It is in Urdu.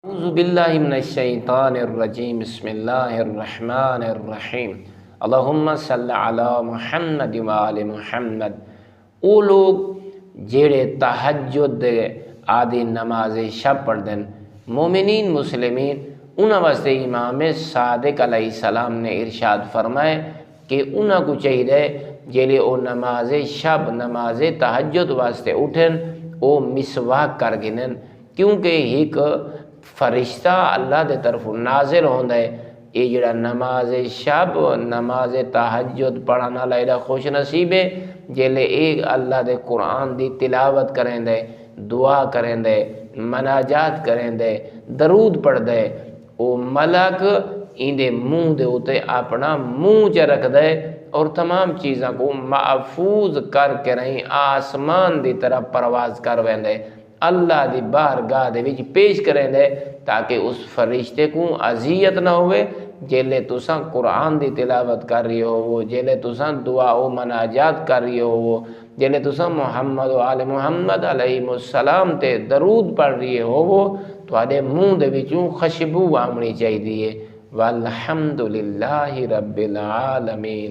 اعوذ باللہ من الشیطان الرجیم بسم اللہ الرحمن الرحیم اللہم صلی علی محمد وآل محمد۔ او لوگ جیڑے تہجد آدھی نماز شب پڑھ دیں، مومنین مسلمین، انہاں واسطے امام صادق علیہ السلام نے ارشاد فرمائے کہ انہاں کو چاہیے جیلے او نماز شب نماز تہجد واسطے اٹھن او مسواک کر گنن، کیونکہ ایک فرشتہ اللہ دے طرف نازل ہوندا ہے۔ یہ جڑا نماز شب نماز تہجد پڑھنا لائدہ خوش نصیب ہے جیلے ایک اللہ دے قرآن دی تلاوت کریں دے، دعا کریں دے، مناجات کریں دے، درود پڑھ دے، او ملک ایندے منہ دے ہوتے اپنا منہ چ رکھ دے اور تمام چیزاں کو محفوظ کر کے رہیں آسمان دی طرف پرواز کر ویندے، اللہ دی بارگاہ دے وچ پیش کریں دے تاکہ اس فرشتے کو اذیت نہ ہوئے جیلے تساں قرآن دی تلاوت کر رہی ہو، جیلے تساں دعا و مناجات کر رہی ہو، جیلے تساں محمد و آل محمد علیہ السلام تے درود پڑھ رہی ہو، تو آدھے منہ دے وچوں خوشبو آمنی چاہیے۔ والحمدللہ رب العالمین۔